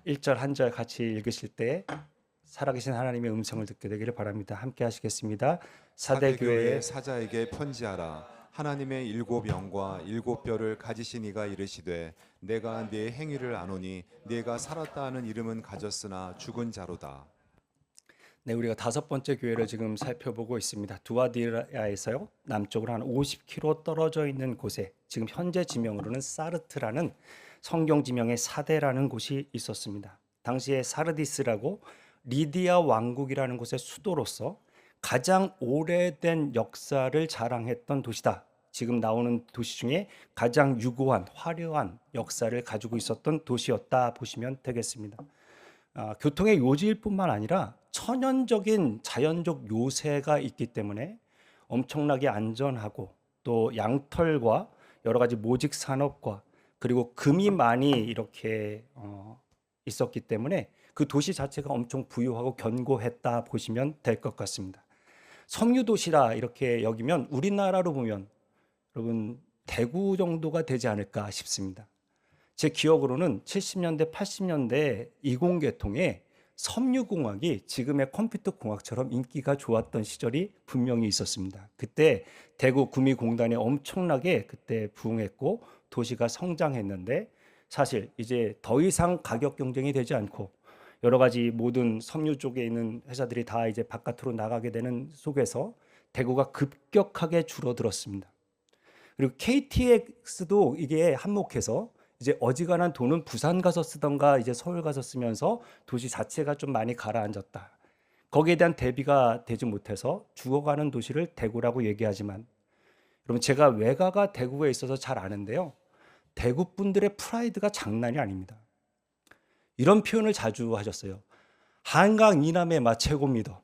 1절 한 절 같이 읽으실 때 살아계신 하나님의 음성을 듣게 되기를 바랍니다. 함께 하시겠습니다. 사대교회 사대교회. 사자에게 편지하라. 하나님의 일곱 영과 일곱 뼈를 가지신 이가 이르시되 내가 네 행위를 아노니 네가 살았다 하는 이름은 가졌으나 죽은 자로다. 네, 우리가 다섯 번째 교회를 지금 살펴보고 있습니다. 두아디라에서요, 남쪽으로 한 50km 떨어져 있는 곳에 지금 현재 지명으로는 사르트라는 성경 지명의 사대라는 곳이 있었습니다. 당시에 사르디스라고 리디아 왕국이라는 곳의 수도로서 가장 오래된 역사를 자랑했던 도시다. 지금 나오는 도시 중에 가장 유구한 화려한 역사를 가지고 있었던 도시였다 보시면 되겠습니다. 교통의 요지일 뿐만 아니라 천연적인 자연적 요새가 있기 때문에 엄청나게 안전하고, 또 양털과 여러 가지 모직 산업과 그리고 금이 많이 이렇게 있었기 때문에 그 도시 자체가 엄청 부유하고 견고했다 보시면 될 것 같습니다. 섬유 도시라 이렇게 여기면 우리나라로 보면 여러분 대구 정도가 되지 않을까 싶습니다. 제 기억으로는 70년대, 80년대 이공계통에 섬유공학이 지금의 컴퓨터공학처럼 인기가 좋았던 시절이 분명히 있었습니다. 그때 대구 구미공단이 엄청나게 그때 부흥했고 도시가 성장했는데, 사실 이제 더 이상 가격 경쟁이 되지 않고 여러 가지 모든 섬유 쪽에 있는 회사들이 다 이제 바깥으로 나가게 되는 속에서 대구가 급격하게 줄어들었습니다. 그리고 KTX도 이게 한몫해서 이제 어지간한 돈은 부산 가서 쓰던가 이제 서울 가서 쓰면서 도시 자체가 좀 많이 가라앉았다. 거기에 대한 대비가 되지 못해서 죽어가는 도시를 대구라고 얘기하지만, 여러분 제가 외가가 대구에 있어서 잘 아는데요, 대구 분들의 프라이드가 장난이 아닙니다. 이런 표현을 자주 하셨어요. 한강 이남의 맛 최고입니다.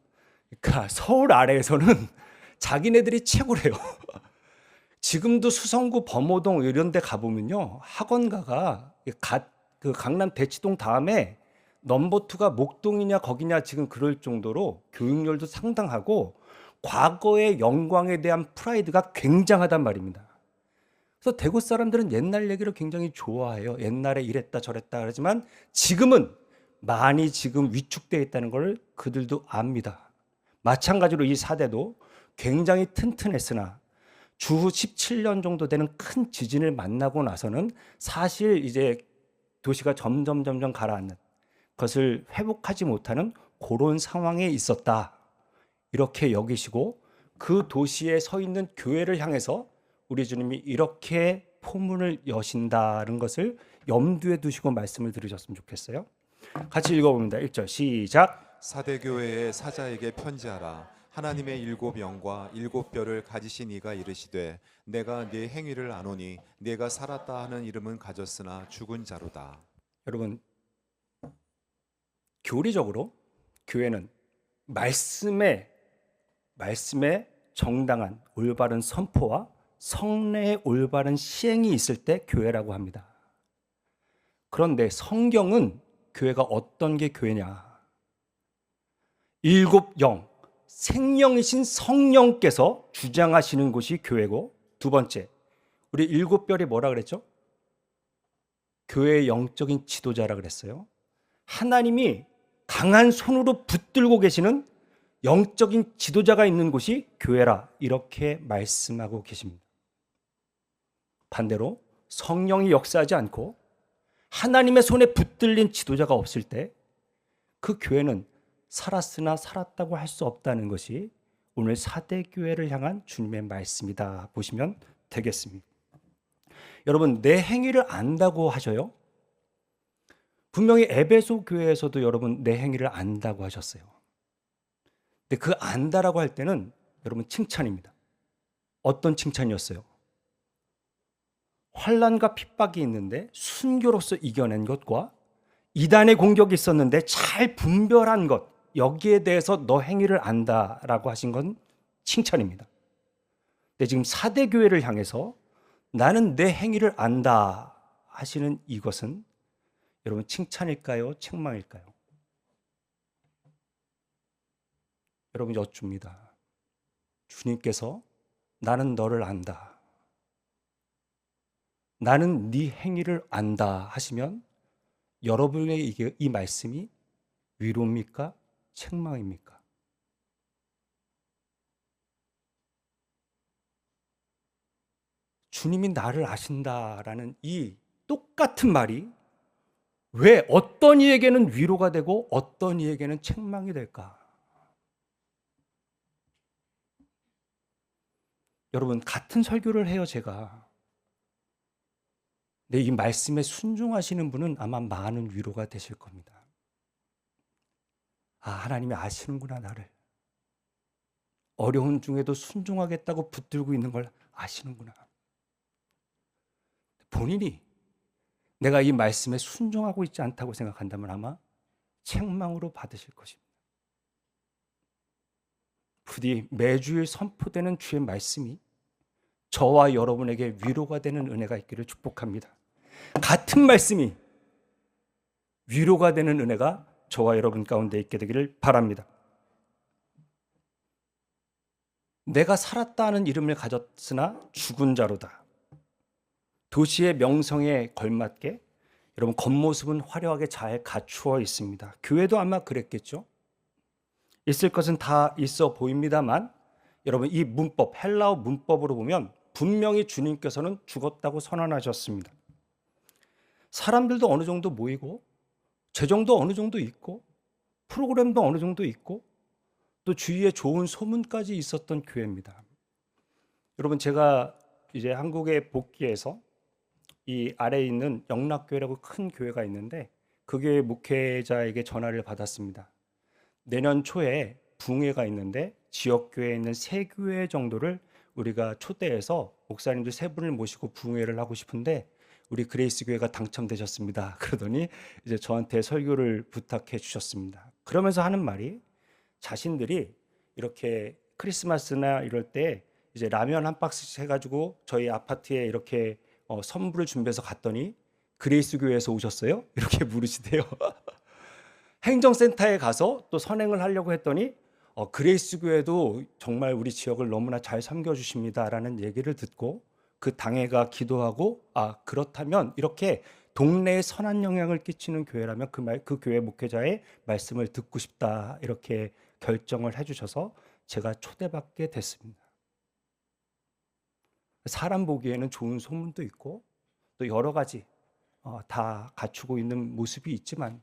그러니까 서울 아래에서는 자기네들이 최고래요. 지금도 수성구 범호동 이런 데 가보면요, 학원가가 그 강남 대치동 다음에 넘버2가 목동이냐 거기냐 지금 그럴 정도로 교육열도 상당하고 과거의 영광에 대한 프라이드가 굉장하단 말입니다. 그래서 대구 사람들은 옛날 얘기를 굉장히 좋아해요. 옛날에 이랬다 저랬다 그러지만 지금은 많이 지금 위축되어 있다는 걸 그들도 압니다. 마찬가지로 이 사대도 굉장히 튼튼했으나 주후 17년 정도 되는 큰 지진을 만나고 나서는 사실 이제 도시가 점점 가라앉는 것을 회복하지 못하는 그런 상황에 있었다. 이렇게 여기시고 그 도시에 서 있는 교회를 향해서 우리 주님이 이렇게 포문을 여신다는 것을 염두에 두시고 말씀을 들으셨으면 좋겠어요. 같이 읽어봅니다. 1절 시작. 사대교회의 사자에게 편지하라. 하나님의 일곱 영과 일곱 뼈를 가지신 이가 이르시되 내가 네 행위를 아노니 네가 살았다 하는 이름은 가졌으나 죽은 자로다. 여러분, 교리적으로 교회는 말씀의 정당한 올바른 선포와 성례의 올바른 시행이 있을 때 교회라고 합니다. 그런데 성경은 교회가 어떤 게 교회냐? 일곱 영, 생명이신 성령께서 주장하시는 곳이 교회고, 두 번째, 우리 일곱 별이 뭐라 그랬죠? 교회의 영적인 지도자라 그랬어요. 하나님이 강한 손으로 붙들고 계시는 영적인 지도자가 있는 곳이 교회라, 이렇게 말씀하고 계십니다. 반대로 성령이 역사하지 않고 하나님의 손에 붙들린 지도자가 없을 때 그 교회는 살았으나 살았다고 할 수 없다는 것이 오늘 사대교회를 향한 주님의 말씀이다 보시면 되겠습니다. 여러분, 내 행위를 안다고 하셔요? 분명히 에베소 교회에서도 여러분 내 행위를 안다고 하셨어요. 근데 그 안다라고 할 때는 여러분 칭찬입니다. 어떤 칭찬이었어요? 환난과 핍박이 있는데 순교로서 이겨낸 것과 이단의 공격이 있었는데 잘 분별한 것, 여기에 대해서 너 행위를 안다라고 하신 건 칭찬입니다. 근데 지금 사대교회를 향해서 나는 내 행위를 안다 하시는 이것은 여러분 칭찬일까요? 책망일까요? 여러분 여쭙니다. 주님께서 나는 너를 안다, 나는 네 행위를 안다 하시면 여러분에게 이 말씀이 위로입니까? 책망입니까? 주님이 나를 아신다라는 이 똑같은 말이 왜 어떤 이에게는 위로가 되고 어떤 이에게는 책망이 될까? 여러분, 같은 설교를 해요, 제가. 근데 이 말씀에 순종하시는 분은 아마 많은 위로가 되실 겁니다. 아, 하나님이 아시는구나, 나를. 어려운 중에도 순종하겠다고 붙들고 있는 걸 아시는구나. 본인이 내가 이 말씀에 순종하고 있지 않다고 생각한다면 아마 책망으로 받으실 것입니다. 부디 매주일 선포되는 주의 말씀이 저와 여러분에게 위로가 되는 은혜가 있기를 축복합니다. 같은 말씀이 위로가 되는 은혜가 저와 여러분 가운데 있게 되기를 바랍니다. 내가 살았다 하는 이름을 가졌으나 죽은 자로다. 도시의 명성에 걸맞게 여러분 겉모습은 화려하게 잘 갖추어 있습니다. 교회도 아마 그랬겠죠. 있을 것은 다 있어 보입니다만 여러분 이 문법, 헬라어 문법으로 보면 분명히 주님께서는 죽었다고 선언하셨습니다. 사람들도 어느 정도 모이고 재정도 어느 정도 있고 프로그램도 어느 정도 있고 또 주위에 좋은 소문까지 있었던 교회입니다. 여러분 제가 이제 한국에 복귀해서 이 아래에 있는 영락교회라고 큰 교회가 있는데 그 교회 목회자에게 전화를 받았습니다. 내년 초에 붕회가 있는데 지역교회에 있는 3교회 정도를 우리가 초대해서 목사님들 3분을 모시고 붕회를 하고 싶은데 우리 그레이스 교회가 당첨되셨습니다. 그러더니 이제 저한테 설교를 부탁해 주셨습니다. 그러면서 하는 말이 자신들이 이렇게 크리스마스나 이럴 때 이제 라면 한 박스씩 해가지고 저희 아파트에 이렇게 선물을 준비해서 갔더니 그레이스 교회에서 오셨어요? 이렇게 물으시대요. 행정센터에 가서 또 선행을 하려고 했더니 그레이스 교회도 정말 우리 지역을 너무나 잘 섬겨주십니다라는 얘기를 듣고 그 당회가 기도하고 그렇다면 이렇게 동네에 선한 영향을 끼치는 교회라면 그 교회 목회자의 말씀을 듣고 싶다 이렇게 결정을 해주셔서 제가 초대받게 됐습니다. 사람 보기에는 좋은 소문도 있고 또 여러 가지 다 갖추고 있는 모습이 있지만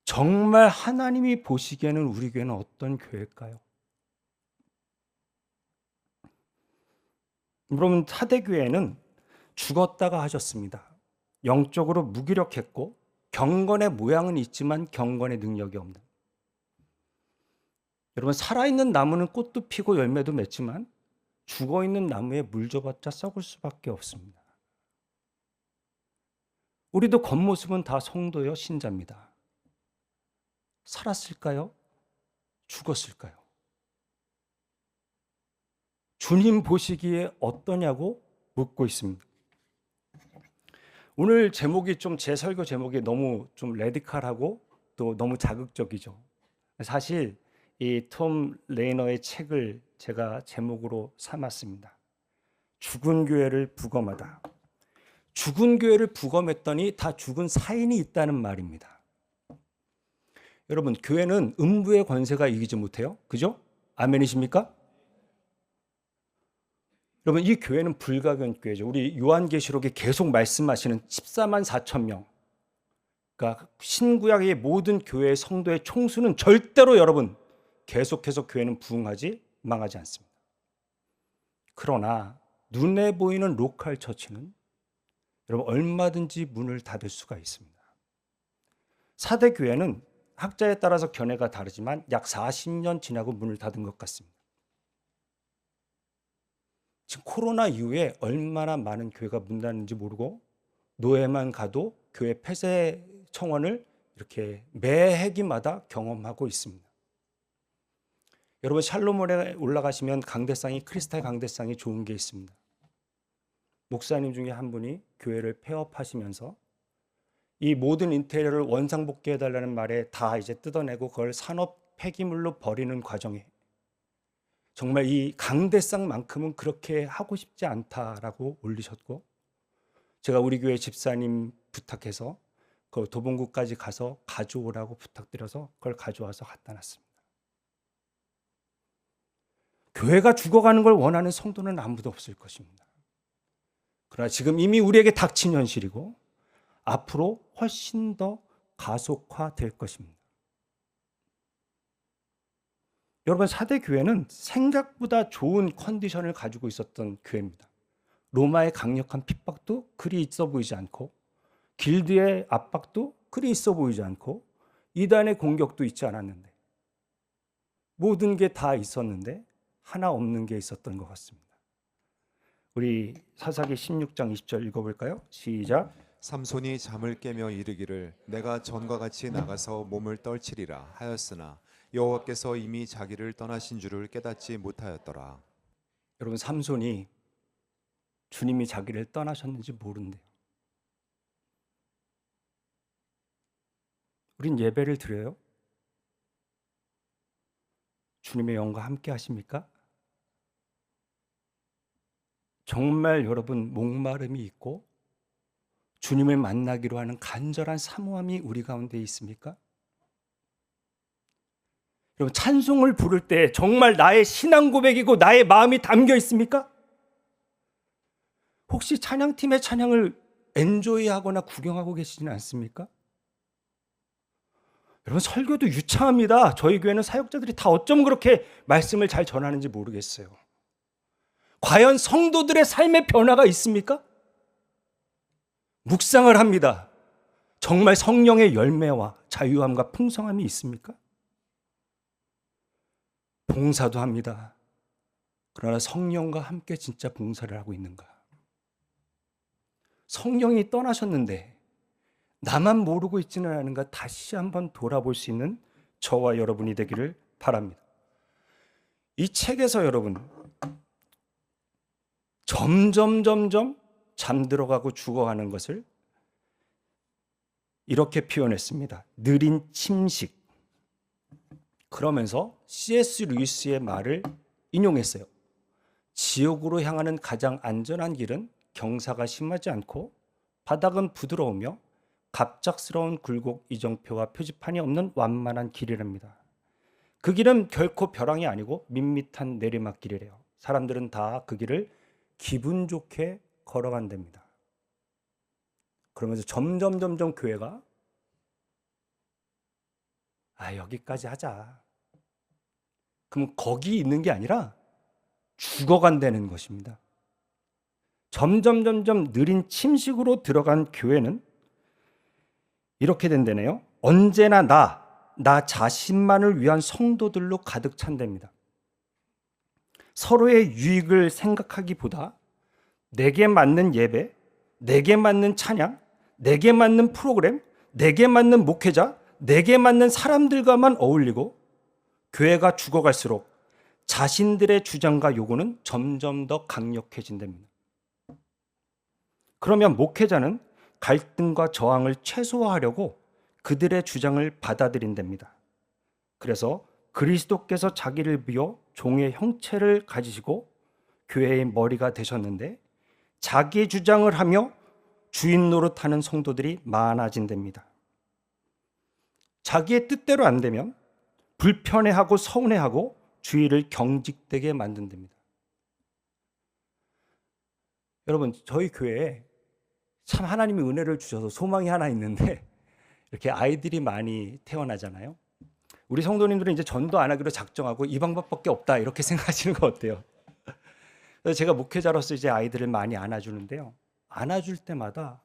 정말 하나님이 보시기에는 우리 교회는 어떤 교회일까요? 여러분 사대교회는 죽었다가 하셨습니다. 영적으로 무기력했고 경건의 모양은 있지만 경건의 능력이 없는. 여러분 살아있는 나무는 꽃도 피고 열매도 맺지만 죽어있는 나무에 물 줘봤자 썩을 수밖에 없습니다. 우리도 겉모습은 다 성도요 신자입니다. 살았을까요? 죽었을까요? 주님 보시기에 어떠냐고 묻고 있습니다. 오늘 제목이 좀 제 설교 제목이 너무 좀 레디컬하고 또 너무 자극적이죠. 사실 이 톰 레이너의 책을 제가 제목으로 삼았습니다. 죽은 교회를 부검하다. 죽은 교회를 부검했더니 다 죽은 사인이 있다는 말입니다. 여러분 교회는 음부의 권세가 이기지 못해요. 그죠? 아멘이십니까? 여러분 이 교회는 불가변 교회죠. 우리 요한계시록에 계속 말씀하시는 14만 4천 명. 그러니까 신구약의 모든 교회의 성도의 총수는 절대로 여러분 계속해서 교회는 부흥하지 망하지 않습니다. 그러나 눈에 보이는 로컬 처치는 여러분 얼마든지 문을 닫을 수가 있습니다. 사대 교회는 학자에 따라서 견해가 다르지만 약 40년 지나고 문을 닫은 것 같습니다. 지금 코로나 이후에 얼마나 많은 교회가 문 닫는지 모르고 노예만 가도 교회 폐쇄 청원을 이렇게 매 해기마다 경험하고 있습니다. 여러분 샬롬원에 올라가시면 강대상이 크리스탈 강대상이 좋은 게 있습니다. 목사님 중에 한 분이 교회를 폐업하시면서 이 모든 인테리어를 원상복귀해달라는 말에 다 이제 뜯어내고 그걸 산업 폐기물로 버리는 과정에 정말 이 강대상만큼은 그렇게 하고 싶지 않다라고 올리셨고 제가 우리 교회 집사님 부탁해서 그 도봉구까지 가서 가져오라고 부탁드려서 그걸 가져와서 갖다 놨습니다. 교회가 죽어가는 걸 원하는 성도는 아무도 없을 것입니다. 그러나 지금 이미 우리에게 닥친 현실이고 앞으로 훨씬 더 가속화될 것입니다. 여러분, 사대 교회는 생각보다 좋은 컨디션을 가지고 있었던 교회입니다. 로마의 강력한 핍박도 그리 있어 보이지 않고, 길드의 압박도 그리 있어 보이지 않고, 이단의 공격도 있지 않았는데, 모든 게 다 있었는데 하나 없는 게 있었던 것 같습니다. 우리 사사기 16장 20절 읽어볼까요? 시작. 삼손이 잠을 깨며 이르기를 내가 전과 같이 나가서 몸을 떨치리라 하였으나 여호와께서 이미 자기를 떠나신 줄을 깨닫지 못하였더라. 여러분, 삼손이 주님이 자기를 떠나셨는지 모른대요. 우린 예배를 드려요. 주님의 영과 함께 하십니까? 정말 여러분 목마름이 있고 주님을 만나기로 하는 간절한 사모함이 우리 가운데 있습니까? 여러분, 찬송을 부를 때 정말 나의 신앙 고백이고 나의 마음이 담겨 있습니까? 혹시 찬양팀의 찬양을 엔조이하거나 구경하고 계시지는 않습니까? 여러분, 설교도 유창합니다. 저희 교회는 사역자들이 다 어쩜 그렇게 말씀을 잘 전하는지 모르겠어요. 과연 성도들의 삶의 변화가 있습니까? 묵상을 합니다. 정말 성령의 열매와 자유함과 풍성함이 있습니까? 봉사도 합니다. 그러나 성령과 함께 진짜 봉사를 하고 있는가? 성령이 떠나셨는데 나만 모르고 있지는 않은가 다시 한번 돌아볼 수 있는 저와 여러분이 되기를 바랍니다. 이 책에서 여러분 점점 잠들어가고 죽어가는 것을 이렇게 표현했습니다. 느린 침식. 그러면서 C.S. 루이스의 말을 인용했어요. 지옥으로 향하는 가장 안전한 길은 경사가 심하지 않고 바닥은 부드러우며 갑작스러운 굴곡 이정표와 표지판이 없는 완만한 길이랍니다. 그 길은 결코 벼랑이 아니고 밋밋한 내리막길이래요. 사람들은 다 그 길을 기분 좋게 걸어간답니다. 그러면서 점점 교회가 여기까지 하자. 그럼 거기 있는 게 아니라 죽어간다는 것입니다. 점점 느린 침식으로 들어간 교회는 이렇게 된다네요. 언제나 나 자신만을 위한 성도들로 가득 찬답니다. 서로의 유익을 생각하기보다 내게 맞는 예배, 내게 맞는 찬양, 내게 맞는 프로그램, 내게 맞는 목회자, 내게 맞는 사람들과만 어울리고 교회가 죽어갈수록 자신들의 주장과 요구는 점점 더 강력해진답니다. 그러면 목회자는 갈등과 저항을 최소화하려고 그들의 주장을 받아들인답니다. 그래서 그리스도께서 자기를 비워 종의 형체를 가지시고 교회의 머리가 되셨는데 자기의 주장을 하며 주인 노릇하는 성도들이 많아진답니다. 자기의 뜻대로 안 되면 불편해하고 서운해하고 주의를 경직되게 만든답니다. 여러분, 저희 교회에 참 하나님이 은혜를 주셔서 소망이 하나 있는데 이렇게 아이들이 많이 태어나잖아요. 우리 성도님들은 이제 전도 안 하기로 작정하고 이 방법밖에 없다 이렇게 생각하시는 거 어때요? 그래서 제가 목회자로서 이제 아이들을 많이 안아주는데요. 안아줄 때마다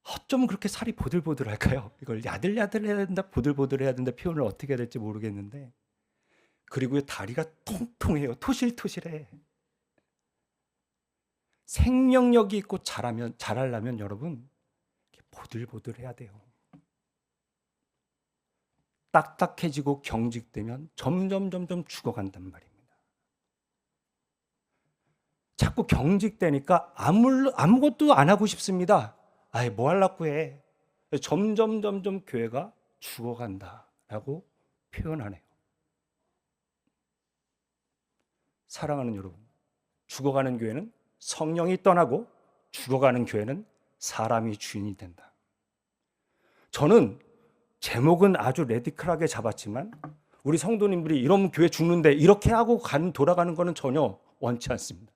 어쩜 그렇게 살이 보들보들할까요? 이걸 야들야들해야 된다, 보들보들해야 된다 표현을 어떻게 해야 될지 모르겠는데, 그리고 다리가 통통해요. 토실토실해. 생명력이 있고 자라려면 여러분 보들보들해야 돼요. 딱딱해지고 경직되면 점점 죽어간단 말입니다. 자꾸 경직되니까 아무것도 안 하고 싶습니다. 뭐 하려고 해. 점점 교회가 죽어간다라고 표현하네요. 사랑하는 여러분, 죽어가는 교회는 성령이 떠나고 죽어가는 교회는 사람이 주인이 된다. 저는 제목은 아주 레디컬하게 잡았지만 우리 성도님들이 이러면 교회 죽는데 이렇게 하고 돌아가는 것은 전혀 원치 않습니다.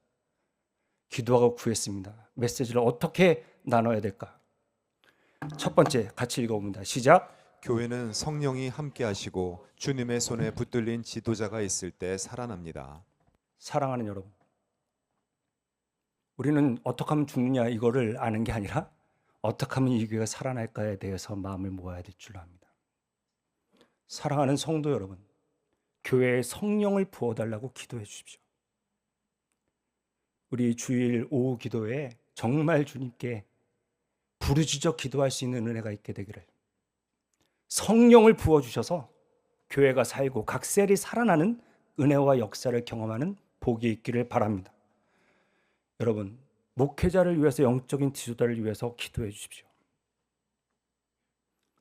기도하고 구했습니다. 메시지를 어떻게 나눠야 될까? 첫 번째 같이 읽어봅니다. 시작. 교회는 성령이 함께 하시고 주님의 손에 붙들린 지도자가 있을 때 살아납니다. 사랑하는 여러분, 우리는 어떻게 하면 죽느냐 이거를 아는 게 아니라 어떻게 하면 이 교회가 살아날까에 대해서 마음을 모아야 될 줄 압니다. 사랑하는 성도 여러분, 교회에 성령을 부어달라고 기도해 주십시오. 우리 주일 오후 기도회에 정말 주님께 부르짖어 기도할 수 있는 은혜가 있게 되기를, 성령을 부어주셔서 교회가 살고 각셀이 살아나는 은혜와 역사를 경험하는 복이 있기를 바랍니다. 여러분, 목회자를 위해서, 영적인 지도자를 위해서 기도해 주십시오.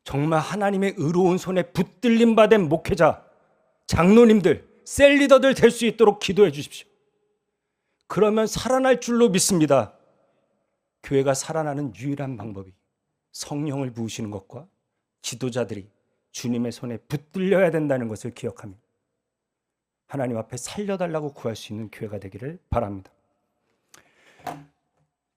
정말 하나님의 의로운 손에 붙들림 받은 목회자, 장로님들, 셀리더들 될 수 있도록 기도해 주십시오. 그러면 살아날 줄로 믿습니다. 교회가 살아나는 유일한 방법이 성령을 부으시는 것과 지도자들이 주님의 손에 붙들려야 된다는 것을 기억하며 하나님 앞에 살려달라고 구할 수 있는 교회가 되기를 바랍니다.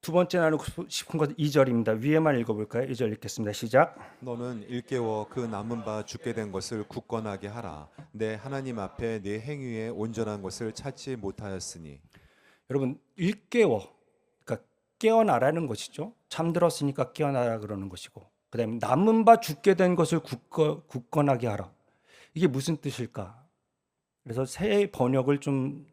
두 번째 나누고 싶은 것 2절입니다. 위에만 읽어볼까요? 2절 읽겠습니다. 시작. 너는 일깨워 그 남은 바 죽게 된 것을 굳건하게 하라. 내 하나님 앞에 네 행위에 온전한 것을 찾지 못하였으니. 여러분, 일깨워, 그러니까 깨어나라는 것이죠. 잠들었으니까 깨어나라 그러는 것이고, 그 다음에 남은 바 죽게 된 것을 굳건하게 하라. 이게 무슨 뜻일까? 그래서 새 번역을 좀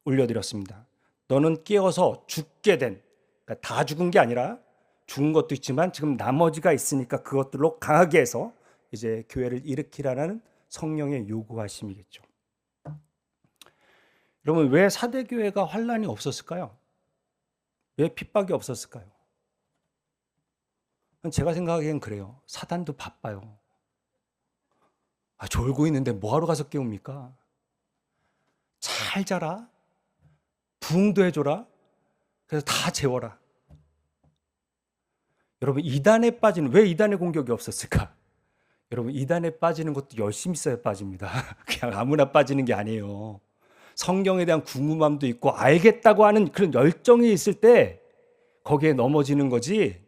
올려드렸습니다. 너는 깨어서 죽게 된, 그러니까 다 죽은 게 아니라 죽은 것도 있지만 지금 나머지가 있으니까 그것들로 강하게 해서 이제 교회를 일으키라는 성령의 요구하심이겠죠. 여러분, 왜 사대교회가 환란이 없었을까요? 왜 핍박이 없었을까요? 제가 생각하기엔 그래요. 사단도 바빠요. 졸고 있는데 뭐하러 가서 깨웁니까? 잘 자라, 부흥도 해줘라, 그래서 다 재워라. 여러분, 이단에 빠지는, 왜 이단의 공격이 없었을까? 여러분, 이단에 빠지는 것도 열심히 써야 빠집니다. 그냥 아무나 빠지는 게 아니에요. 성경에 대한 궁금함도 있고 알겠다고 하는 그런 열정이 있을 때 거기에 넘어지는 거지,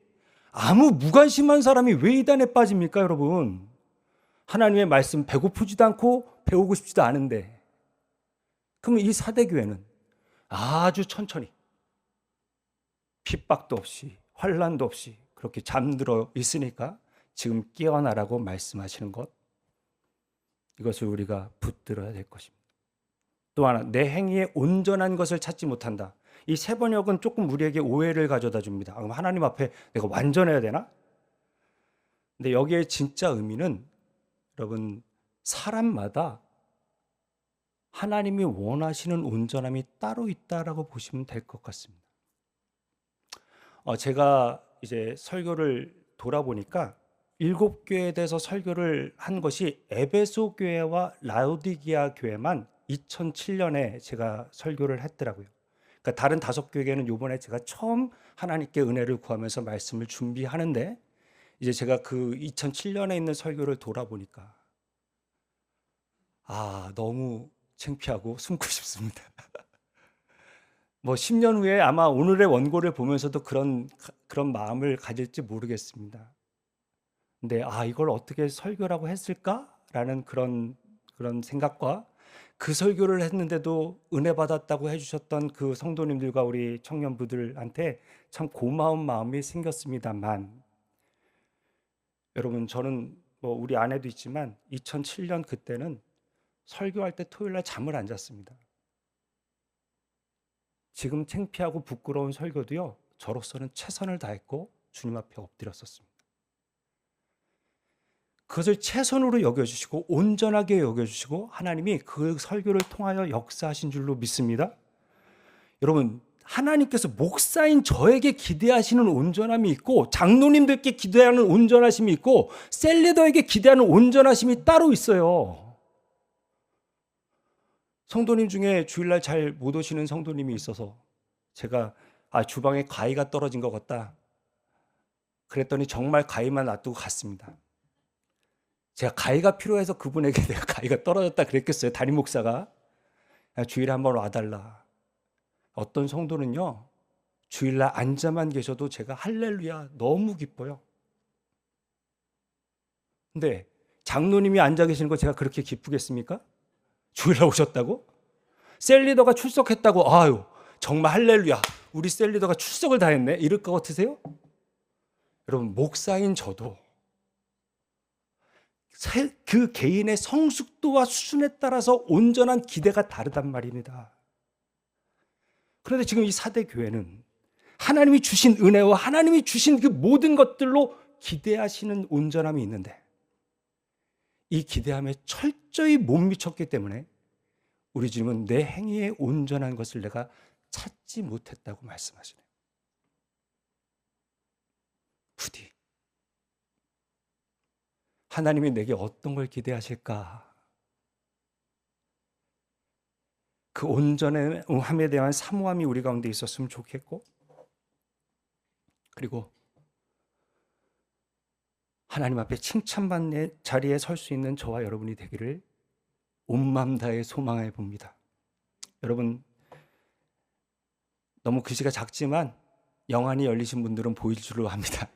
아무 무관심한 사람이 왜 이단에 빠집니까, 여러분? 하나님의 말씀 배고프지도 않고 배우고 싶지도 않은데. 그러면 이 사대교회는 아주 천천히, 핍박도 없이 환란도 없이 그렇게 잠들어 있으니까 지금 깨어나라고 말씀하시는 것, 이것을 우리가 붙들어야 될 것입니다. 또 하나, 내 행위에 온전한 것을 찾지 못한다. 이 세 번역은 조금 우리에게 오해를 가져다 줍니다. 그럼 하나님 앞에 내가 완전해야 되나? 근데 여기에 진짜 의미는 여러분, 사람마다 하나님이 원하시는 온전함이 따로 있다라고 보시면 될 것 같습니다. 제가 이제 설교를 돌아보니까 7교회에 대해서 설교를 한 것이 에베소 교회와 라오디게아 교회만 2007년에 제가 설교를 했더라고요. 그러니까 다른 5교회는 이번에 제가 처음 하나님께 은혜를 구하면서 말씀을 준비하는데, 이제 제가 그 2007년에 있는 설교를 돌아보니까 너무 창피하고 숨고 싶습니다. 뭐 10년 후에 아마 오늘의 원고를 보면서도 그런 마음을 가질지 모르겠습니다. 근데 이걸 어떻게 설교라고 했을까라는 그런 생각과, 그 설교를 했는데도 은혜 받았다고 해주셨던 그 성도님들과 우리 청년부들한테 참 고마운 마음이 생겼습니다만, 여러분, 저는 뭐 우리 아내도 있지만 2007년 그때는 설교할 때 토요일날 잠을 안 잤습니다. 지금 창피하고 부끄러운 설교도요, 저로서는 최선을 다했고 주님 앞에 엎드렸었습니다. 그것을 최선으로 여겨주시고 온전하게 여겨주시고 하나님이 그 설교를 통하여 역사하신 줄로 믿습니다. 여러분, 하나님께서 목사인 저에게 기대하시는 온전함이 있고, 장로님들께 기대하는 온전하심이 있고, 셀리더에게 기대하는 온전하심이 따로 있어요. 성도님 중에 주일날 잘 못 오시는 성도님이 있어서 제가 주방에 가위가 떨어진 것 같다, 그랬더니 정말 가위만 놔두고 갔습니다. 제가 가위가 필요해서 그분에게 내가 가위가 떨어졌다 그랬겠어요? 담임 목사가. 야, 주일에 한번 와달라. 어떤 성도는요, 주일날 앉아만 계셔도 제가 할렐루야 너무 기뻐요. 근데 장로님이 앉아 계시는 거 제가 그렇게 기쁘겠습니까? 주일날 오셨다고? 셀리더가 출석했다고 아유 정말 할렐루야 우리 셀리더가 출석을 다 했네 이럴 것 같으세요? 여러분 목사인 저도 그 개인의 성숙도와 수준에 따라서 온전한 기대가 다르단 말입니다. 그런데 지금 이 사대 교회는 하나님이 주신 은혜와 하나님이 주신 그 모든 것들로 기대하시는 온전함이 있는데 이 기대함에 철저히 못 미쳤기 때문에 우리 주님은 내 행위에 온전한 것을 내가 찾지 못했다고 말씀하시네요. 부디 하나님이 내게 어떤 걸 기대하실까? 그 온전함에 대한 사모함이 우리 가운데 있었으면 좋겠고, 그리고 하나님 앞에 칭찬받는 자리에 설 수 있는 저와 여러분이 되기를 온 마음 다해 소망해 봅니다. 여러분 너무 글씨가 작지만 영안이 열리신 분들은 보일 줄로 압니다.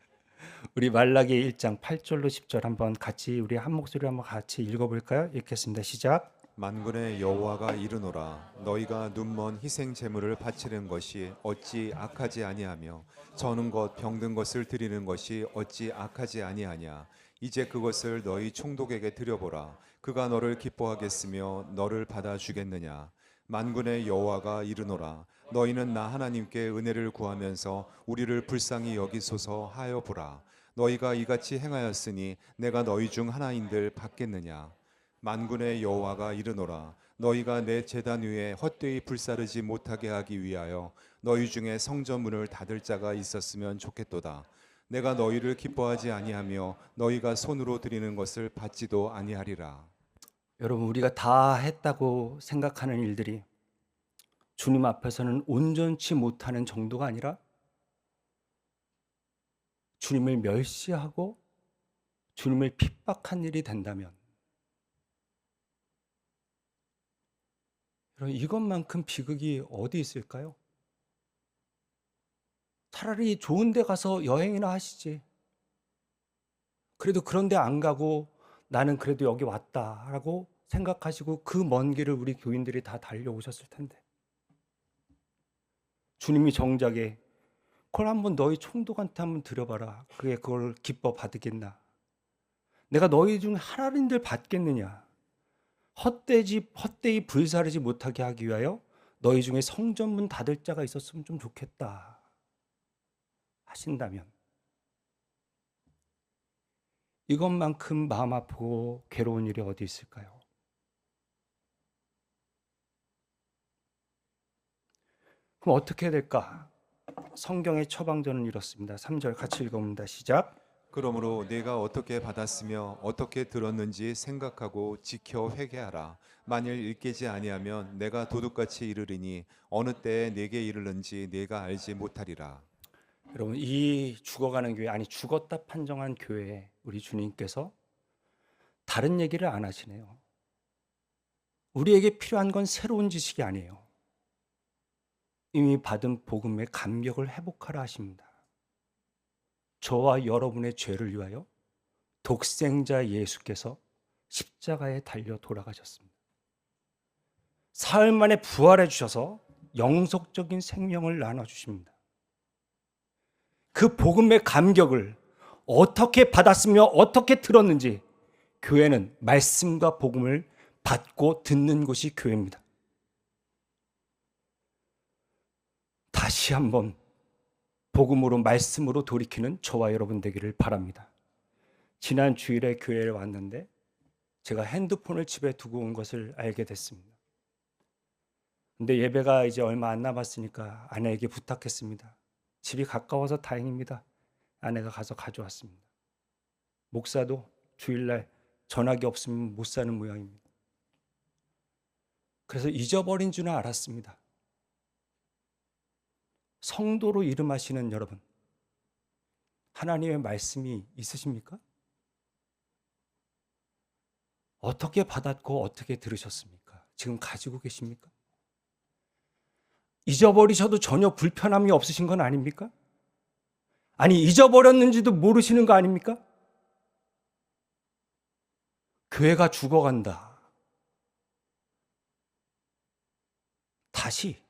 우리 말라기 1장 8절로 10절 한번 같이 우리 한 목소리로 한번 같이 읽어볼까요? 읽겠습니다. 시작. 만군의 여호와가 이르노라 너희가 눈먼 희생 제물을 바치는 것이 어찌 악하지 아니하며 저는 것 병든 것을 드리는 것이 어찌 악하지 아니하냐 이제 그것을 너희 총독에게 드려보라 그가 너를 기뻐하겠으며 너를 받아주겠느냐 만군의 여호와가 이르노라 너희는 나 하나님께 은혜를 구하면서 우리를 불쌍히 여기소서 하여 보라 너희가 이같이 행하였으니 내가 너희 중 하나인들 받겠느냐 만군의 여호와가 이르노라 너희가 내 제단 위에 헛되이 불사르지 못하게 하기 위하여 너희 중에 성전문을 닫을 자가 있었으면 좋겠도다 내가 너희를 기뻐하지 아니하며 너희가 손으로 드리는 것을 받지도 아니하리라. 여러분 우리가 다 했다고 생각하는 일들이 주님 앞에서는 온전치 못하는 정도가 아니라 주님을 멸시하고 주님을 핍박한 일이 된다면 여러분 이것만큼 비극이 어디 있을까요? 차라리 좋은 데 가서 여행이나 하시지. 그래도 그런 데 안 가고 나는 그래도 여기 왔다라고 생각하시고 그 먼 길을 우리 교인들이 다 달려오셨을 텐데 주님이 정작에 그걸 한번 너희 총독한테 한번 드려봐라. 그게 그걸 기뻐 받겠나? 내가 너희 중 하나님들 받겠느냐? 헛되이 불사르지 못하게 하기 위하여 너희 중에 성전문 닫을 자가 있었으면 좀 좋겠다 하신다면 이것만큼 마음 아프고 괴로운 일이 어디 있을까요? 그럼 어떻게 해야 될까? 성경의 처방전은 이렇습니다. 3절 같이 읽어봅니다. 시작. 그러므로 네가 어떻게 받았으며 어떻게 들었는지 생각하고 지켜 회개하라. 만일 일깨지 아니하면 내가 도둑같이 이르리니 어느 때에 네게 이르는지 네가 알지 못하리라. 여러분 이 죽어가는 교회 아니 죽었다 판정한 교회에 우리 주님께서 다른 얘기를 안 하시네요. 우리에게 필요한 건 새로운 지식이 아니에요. 이미 받은 복음의 감격을 회복하라 하십니다. 저와 여러분의 죄를 위하여 독생자 예수께서 십자가에 달려 돌아가셨습니다. 사흘 만에 부활해 주셔서 영속적인 생명을 나눠주십니다. 그 복음의 감격을 어떻게 받았으며 어떻게 들었는지 교회는 말씀과 복음을 받고 듣는 곳이 교회입니다. 다시 한번 복음으로 말씀으로 돌이키는 저와 여러분 되기를 바랍니다. 지난 주일에 교회에 왔는데 제가 핸드폰을 집에 두고 온 것을 알게 됐습니다. 근데 예배가 이제 얼마 안 남았으니까 아내에게 부탁했습니다. 집이 가까워서 다행입니다. 아내가 가서 가져왔습니다. 목사도 주일날 전화기 없으면 못 사는 모양입니다. 그래서 잊어버린 줄은 알았습니다. 성도로 이름하시는 여러분, 하나님의 말씀이 있으십니까? 어떻게 받았고 어떻게 들으셨습니까? 지금 가지고 계십니까? 잊어버리셔도 전혀 불편함이 없으신 건 아닙니까? 아니, 잊어버렸는지도 모르시는 거 아닙니까? 교회가 죽어간다. 다시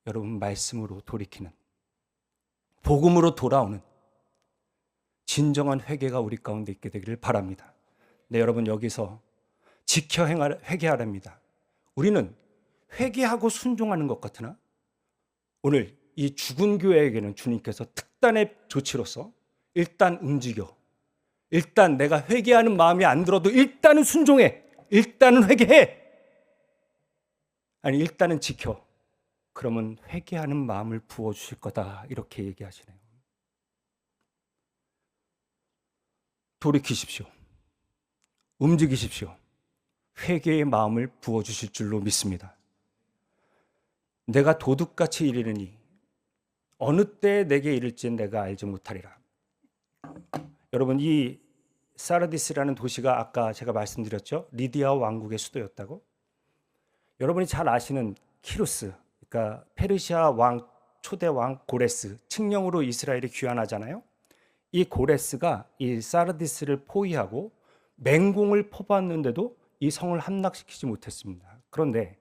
여러분 말씀으로 돌이키는, 복음으로 돌아오는 진정한 회개가 우리 가운데 있게 되기를 바랍니다. 네, 여러분 여기서 회개하랍니다. 우리는 회개하고 순종하는 것 같으나 오늘 이 죽은 교회에게는 주님께서 특단의 조치로서 일단 움직여, 일단 내가 회개하는 마음이 안 들어도 일단은 순종해, 일단은 회개해, 아니 일단은 지켜. 그러면 회개하는 마음을 부어주실 거다, 이렇게 얘기하시네요. 돌이키십시오. 움직이십시오. 회개의 마음을 부어주실 줄로 믿습니다. 내가 도둑같이 이르느니 어느 때에 내게 이를지는 내가 알지 못하리라. 여러분, 이 사르디스라는 도시가 아까 제가 말씀드렸죠, 리디아 왕국의 수도였다고. 여러분이 잘 아시는 키루스, 그러니까 페르시아 왕 초대 왕 고레스, 칙령으로 이스라엘이 귀환하잖아요. 이 고레스가 이 사르디스를 포위하고 맹공을 퍼부었는데도 이 성을 함락시키지 못했습니다. 그런데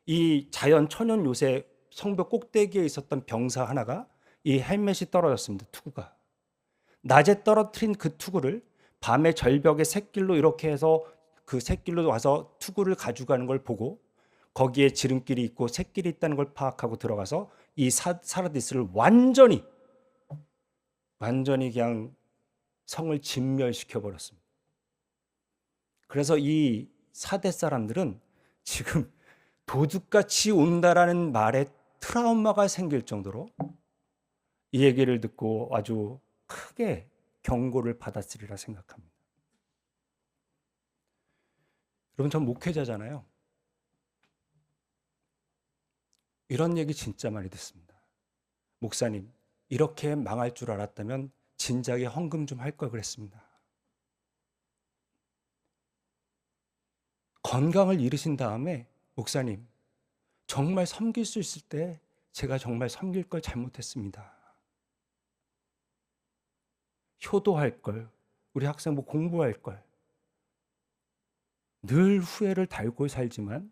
이 자연 천연 요새 성벽 꼭대기에 있었던 병사 하나가 이 헬멧이 떨어졌습니다. 투구가. 낮에 떨어뜨린 그 투구를 밤에 절벽의 샛길로 이렇게 해서 그 샛길로 와서 투구를 가져가는 걸 보고 거기에 지름길이 있고 샛길이 있다는 걸 파악하고 들어가서 이 사르디스를 완전히 그냥 성을 진멸시켜 버렸습니다. 그래서 이 사대 사람들은 지금 도둑같이 온다라는 말에 트라우마가 생길 정도로 이 얘기를 듣고 아주 크게 경고를 받았으리라 생각합니다. 여러분, 전 목회자잖아요. 이런 얘기 진짜 많이 듣습니다. 목사님, 이렇게 망할 줄 알았다면 진작에 헌금 좀 할 걸 그랬습니다. 건강을 잃으신 다음에 목사님, 정말 섬길 수 있을 때 제가 정말 섬길 걸 잘못했습니다. 효도할 걸, 우리 학생부 공부할 걸. 늘 후회를 달고 살지만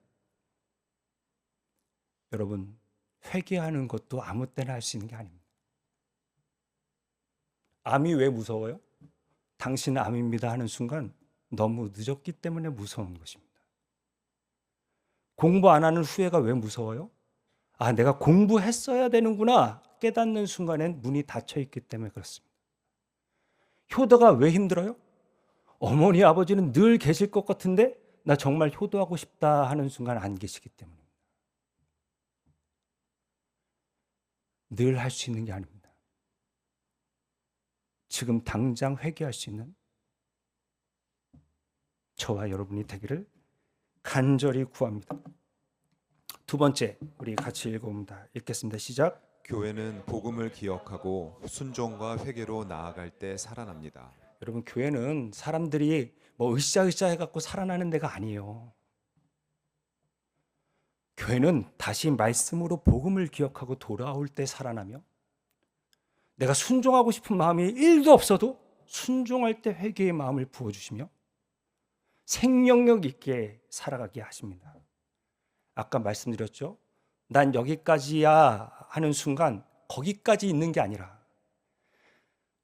여러분, 회개하는 것도 아무 때나 할 수 있는 게 아닙니다. 암이 왜 무서워요? 당신 암입니다 하는 순간 너무 늦었기 때문에 무서운 것입니다. 공부 안 하는 후회가 왜 무서워요? 아, 내가 공부했어야 되는구나 깨닫는 순간엔 문이 닫혀 있기 때문에 그렇습니다. 효도가 왜 힘들어요? 어머니 아버지는 늘 계실 것 같은데 나 정말 효도하고 싶다 하는 순간 안 계시기 때문입니다. 늘 할 수 있는 게 아닙니다. 지금 당장 회개할 수 있는 저와 여러분이 되기를 간절히 구합니다. 두 번째, 우리 같이 읽어봅니다. 읽겠습니다. 시작. 교회는 복음을 기억하고 순종과 회개로 나아갈 때 살아납니다. 여러분, 교회는 사람들이 뭐 으쌰으쌰 해갖고 살아나는 데가 아니에요. 교회는 다시 말씀으로 복음을 기억하고 돌아올 때 살아나며, 내가 순종하고 싶은 마음이 1도 없어도 순종할 때 회개의 마음을 부어주시며 생명력 있게 살아가게 하십니다. 아까 말씀드렸죠? 난 여기까지야 하는 순간 거기까지 있는 게 아니라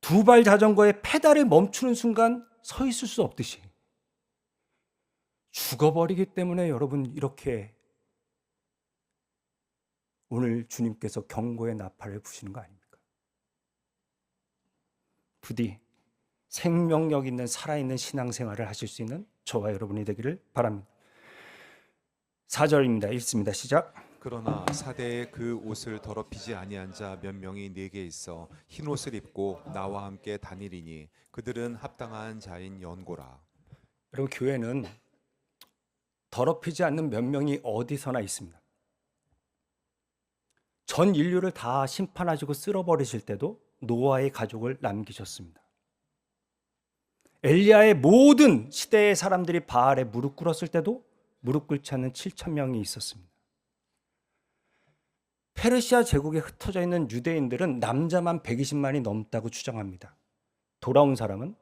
두 발 자전거의 페달을 멈추는 순간 서 있을 수 없듯이 죽어버리기 때문에 여러분, 이렇게 오늘 주님께서 경고의 나팔을 부시는 거 아닙니까? 부디 생명력 있는 살아있는 신앙생활을 하실 수 있는 저와 여러분이 되기를 바랍니다. 4절입니다. 읽습니다. 시작. 그러나 사대에 그 옷을 더럽히지 아니한 자 몇 명이 네게 있어 흰 옷을 입고 나와 함께 다니리니 그들은 합당한 자인 연고라. 여러분, 교회는 더럽히지 않는 몇 명이 어디서나 있습니다. 전 인류를 다 심판하시고 쓸어버리실 때도 노아의 가족을 남기셨습니다. 엘리야의 모든 시대의 사람들이 바알에 무릎 꿇었을 때도 무릎 꿇지 않는 7천 명이 있었습니다. 페르시아 제국에 흩어져 있는 유대인들은 남자만 120만이 넘다고 추정합니다. 돌아온 사람은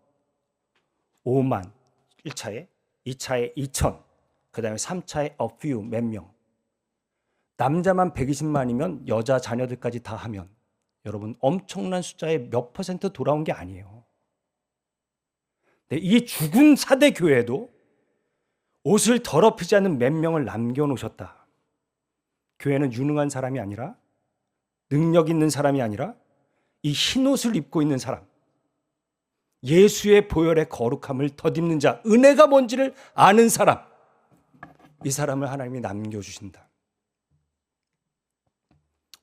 5만 1차에, 2차에 2천, 그 다음에 3차에 a few 몇 명. 남자만 120만이면 여자 자녀들까지 다 하면 여러분 엄청난 숫자의 몇 퍼센트 돌아온 게 아니에요. 이 죽은 4대 교회도 옷을 더럽히지 않는 몇 명을 남겨놓으셨다. 교회는 유능한 사람이 아니라, 능력 있는 사람이 아니라 이 흰옷을 입고 있는 사람, 예수의 보혈의 거룩함을 덧입는 자, 은혜가 뭔지를 아는 사람, 이 사람을 하나님이 남겨주신다.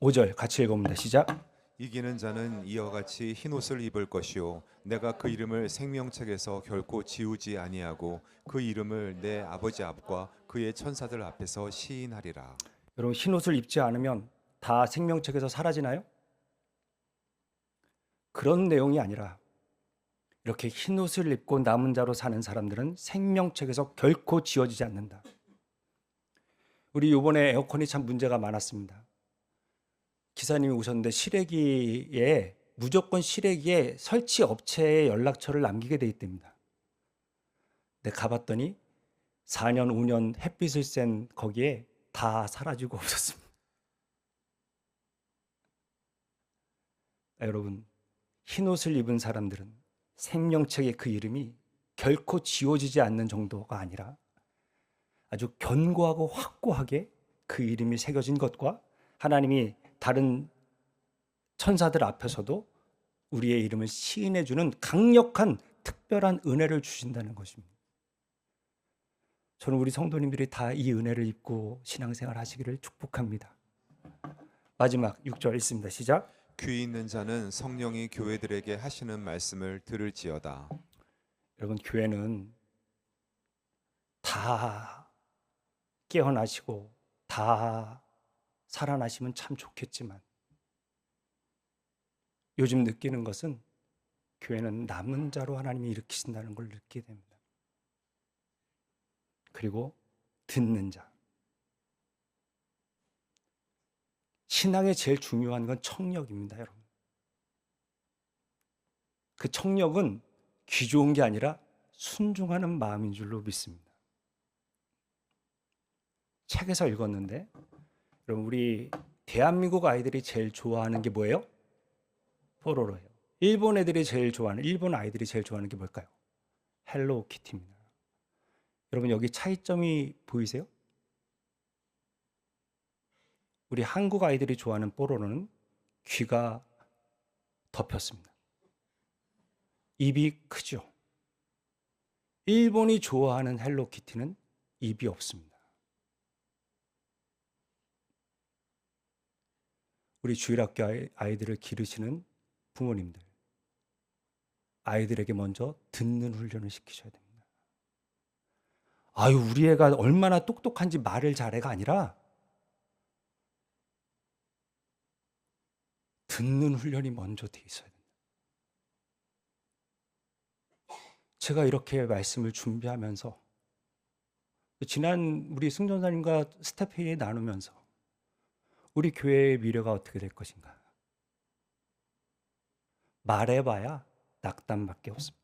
5절 같이 읽어봅니다. 시작. 이기는 자는 이와 같이 흰옷을 입을 것이요 내가 그 이름을 생명책에서 결코 지우지 아니하고 그 이름을 내 아버지 앞과 그의 천사들 앞에서 시인하리라. 여러분, 흰옷을 입지 않으면 다 생명책에서 사라지나요? 그런 내용이 아니라 이렇게 흰옷을 입고 남은 자로 사는 사람들은 생명책에서 결코 지워지지 않는다. 우리 이번에 에어컨이 참 문제가 많았습니다. 기사님이 오셨는데 무조건 실외기에 설치 업체의 연락처를 남기게 돼 있답니다. 근데 가봤더니 4년, 5년 햇빛을 쐰 거기에 다 사라지고 없었습니다. 여러분, 흰옷을 입은 사람들은 생명책의 그 이름이 결코 지워지지 않는 정도가 아니라 아주 견고하고 확고하게 그 이름이 새겨진 것과 하나님이 다른 천사들 앞에서도 우리의 이름을 시인해 주는 강력한 특별한 은혜를 주신다는 것입니다. 저는 우리 성도님들이 다 이 은혜를 입고 신앙생활 하시기를 축복합니다. 마지막 6절 읽습니다. 시작. 귀 있는 자는 성령이 교회들에게 하시는 말씀을 들을지어다. 여러분, 교회는 다 깨어나시고 다 살아나시면 참 좋겠지만 요즘 느끼는 것은 교회는 남은 자로 하나님이 일으키신다는 걸 느끼게 됩니다. 그리고 듣는 자. 신앙의 제일 중요한 건 청력입니다, 여러분. 그 청력은 귀 좋은 게 아니라 순종하는 마음인 줄로 믿습니다. 책에서 읽었는데 여러분, 우리 대한민국 아이들이 제일 좋아하는 게 뭐예요? 뽀로로예요. 일본 아이들이 제일 좋아하는 게 뭘까요? 헬로키티입니다. 여러분, 여기 차이점이 보이세요? 우리 한국 아이들이 좋아하는 뽀로로는 귀가 덮였습니다. 입이 크죠. 일본이 좋아하는 헬로키티는 입이 없습니다. 우리 주일학교 아이들을 기르시는 부모님들, 아이들에게 먼저 듣는 훈련을 시키셔야 됩니다. 아유, 우리 애가 얼마나 똑똑한지 말을 잘해가 아니라 듣는 훈련이 먼저 돼 있어야 됩니다. 제가 이렇게 말씀을 준비하면서 지난 우리 승전사님과 스태프회의 나누면서 우리 교회의 미래가 어떻게 될 것인가? 말해봐야 낙담밖에 없습니다.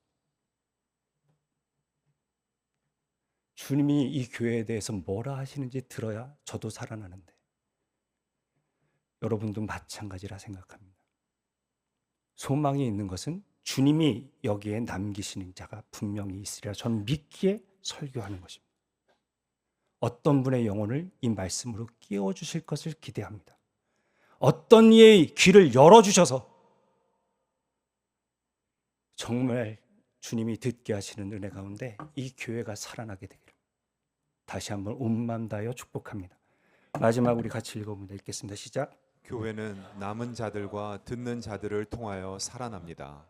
주님이 이 교회에 대해서 뭐라 하시는지 들어야 저도 살아나는데 여러분도 마찬가지라 생각합니다. 소망이 있는 것은 주님이 여기에 남기시는 자가 분명히 있으리라 저는 믿기에 설교하는 것입니다. 어떤 분의 영혼을 이 말씀으로 끼워주실 것을 기대합니다. 어떤 이의 귀를 열어주셔서 정말 주님이 듣게 하시는 은혜 가운데 이 교회가 살아나게 되기를 다시 한번 온 마음 다하여 축복합니다. 마지막 우리 같이 읽어봅니다. 읽겠습니다. 시작. 교회는 남은 자들과 듣는 자들을 통하여 살아납니다.